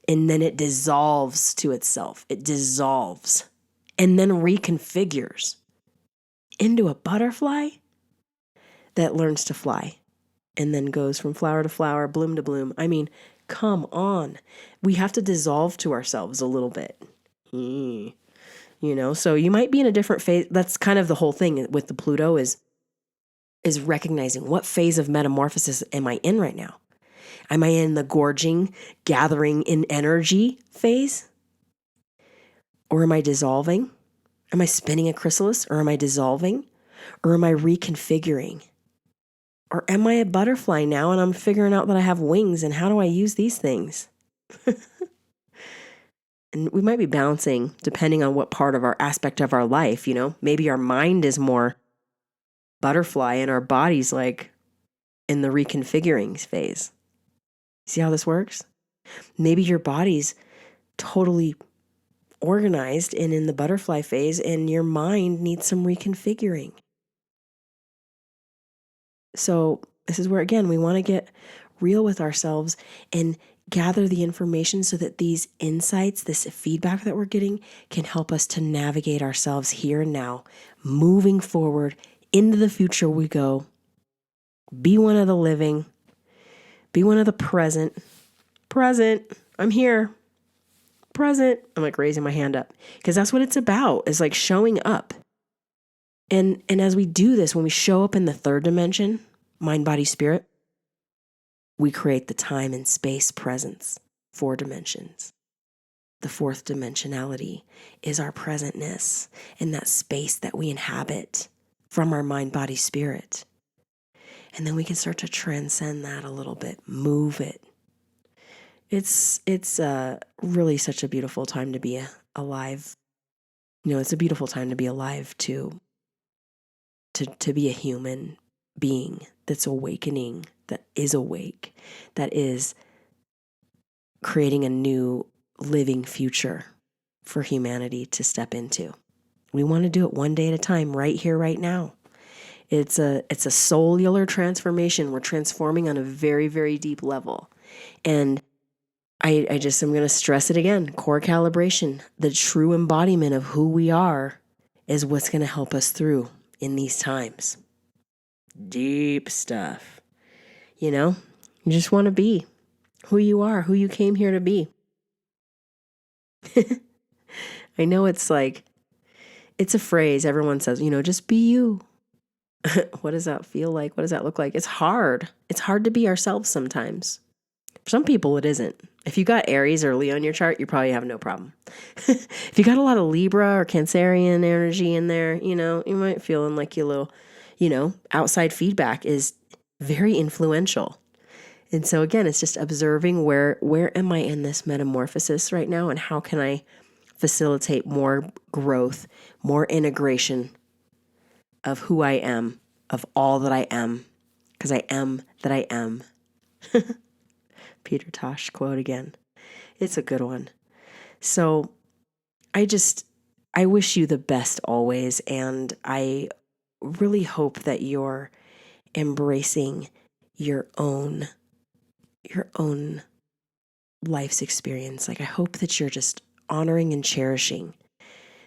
and then it dissolves to itself. It dissolves and then reconfigures into a butterfly that learns to fly and then goes from flower to flower, bloom to bloom. I mean, come on. We have to dissolve to ourselves a little bit. You know, so you might be in a different phase. That's kind of the whole thing with the Pluto is recognizing what phase of metamorphosis am I in right now? Am I in the gorging, gathering in energy phase? Or am I dissolving? Am I spinning a chrysalis? Or am I dissolving? Or am I reconfiguring? Or am I a butterfly now and I'm figuring out that I have wings, and how do I use these things? And we might be bouncing depending on what part of our aspect of our life, you know. Maybe our mind is more butterfly and our body's like in the reconfiguring phase. See how this works? Maybe your body's totally organized and in the butterfly phase, and your mind needs some reconfiguring. So this is where, again, we want to get real with ourselves and gather the information so that these insights, this feedback that we're getting, can help us to navigate ourselves here and now, moving forward into the future we go. Be one of the living. Be one of the present. Present. I'm here. Present. I'm like raising my hand up because that's what it's about, is like showing up. And as we do this, when we show up in the third dimension, mind, body, spirit, we create the time and space presence, 4 dimensions. The 4th dimensionality is our presentness and that space that we inhabit from our mind, body, spirit. And then we can start to transcend that a little bit, move it. It's really such a beautiful time to be alive. It's a beautiful time to be alive to be a human being that's awakening, that is awake, that is creating a new living future for humanity to step into. We want to do it one day at a time, right here, right now. It's a cellular transformation. We're transforming on a very, very deep level. And I'm going to stress it again. Core calibration, the true embodiment of who we are, is what's going to help us through in these times. Deep stuff. You just want to be who you are, who you came here to be. I know it's a phrase everyone says, just be you. What does that feel like? What does that look like? It's hard. It's hard to be ourselves sometimes. For some people, it isn't. If you got Aries or Leo in your chart, you probably have no problem. If you got a lot of Libra or Cancerian energy in there, you might feel like your little, outside feedback is very influential. And so again, it's just observing where am I in this metamorphosis right now, and how can I facilitate more growth, more integration of who I am, of all that I am, because I am that I am. Peter Tosh quote again. It's a good one. So I wish you the best always, and I really hope that you're embracing your own life's experience. I hope that you're just honoring and cherishing.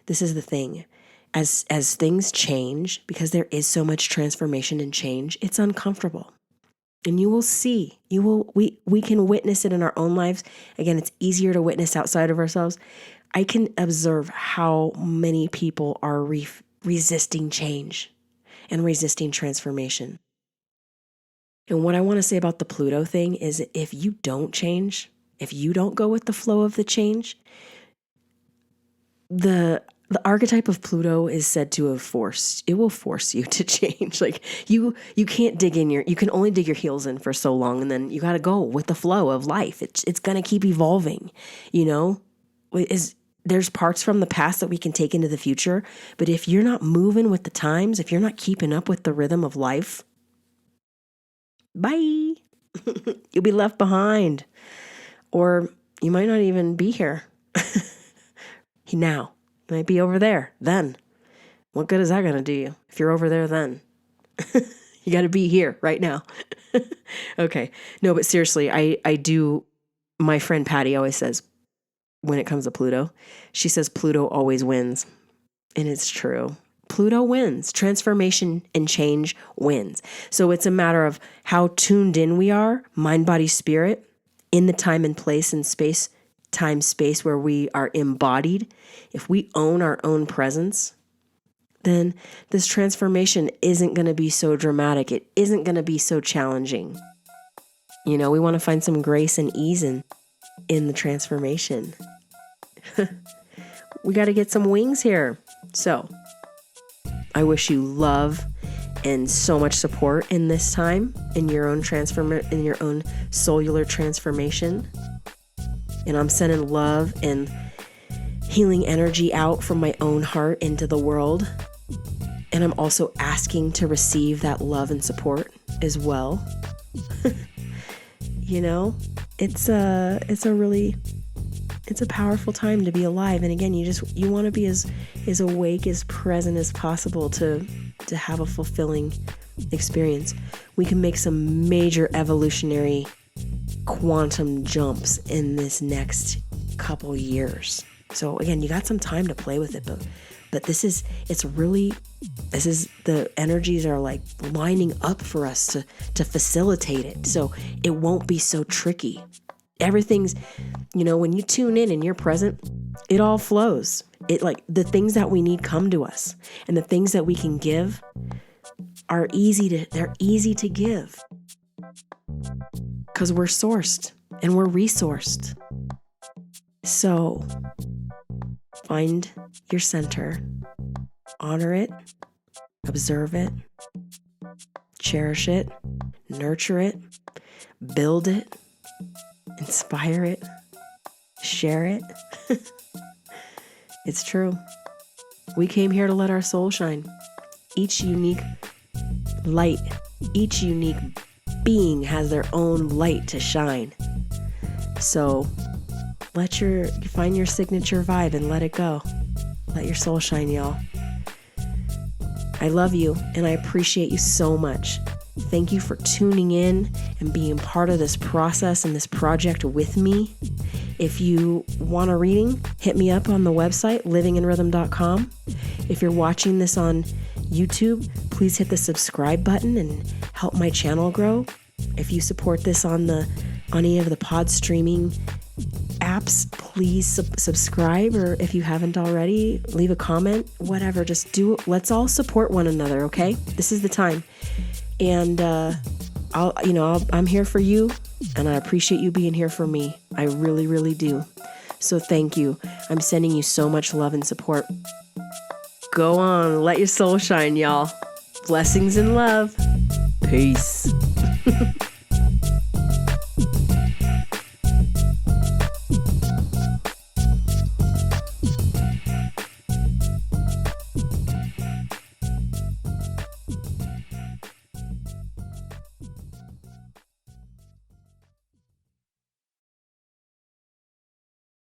This is the thing. As things change, because there is so much transformation and change, it's uncomfortable. And you will see, we can witness it in our own lives. Again, it's easier to witness outside of ourselves. I can observe how many people are resisting change and resisting transformation. And what I want to say about the Pluto thing is, if you don't change, if you don't go with the flow of the change, the archetype of Pluto is said to have it will force you to change. You can't you can only dig your heels in for so long, and then you got to go with the flow of life. It's going to keep evolving, there's parts from the past that we can take into the future. But if you're not moving with the times, if you're not keeping up with the rhythm of life, bye. You'll be left behind, or you might not even be here. Now, you might be over there then. What good is that going to do you if you're over there then? You got to be here right now. Okay. No, but seriously, I do. My friend Patty always says, when it comes to Pluto, she says Pluto always wins. And it's true. Pluto wins. Transformation and change wins. So it's a matter of how tuned in we are, mind, body, spirit, in the time and place and space, time-space where we are embodied. If we own our own presence, then this transformation isn't going to be so dramatic. It isn't going to be so challenging. We want to find some grace and ease in the transformation. We got to get some wings here. So I wish you love and so much support in this time, in your own in your own cellular transformation. And I'm sending love and healing energy out from my own heart into the world. And I'm also asking to receive that love and support as well. It's a powerful time to be alive. And again, you want to be as awake, as present as possible to have a fulfilling experience. We can make some major evolutionary quantum jumps in this next couple years. So again, you got some time to play with it, but the energies are lining up for us to facilitate it. So it won't be so tricky. Everything's, when you tune in and you're present, it all flows. the things that we need come to us, and the things that we can give they're easy to give because we're sourced and we're resourced. So find your center, honor it, observe it, cherish it, nurture it, build it, inspire it, share it. It's true. We came here to let our soul shine. Each unique light, each unique being has their own light to shine. So find your signature vibe and let it go. Let your soul shine, y'all. I love you and I appreciate you so much. Thank you for tuning in and being part of this process and this project with me. If you want a reading, hit me up on the website, livinginrhythm.com. If you're watching this on YouTube, please hit the subscribe button and help my channel grow. If you support this on any of the pod streaming apps, please subscribe, or if you haven't already, leave a comment, whatever, just do it. Let's all support one another, okay? This is the time. And I'm here for you, and I appreciate you being here for me. I really, really do. So thank you. I'm sending you so much love and support. Go on, let your soul shine, y'all. Blessings and love. Peace.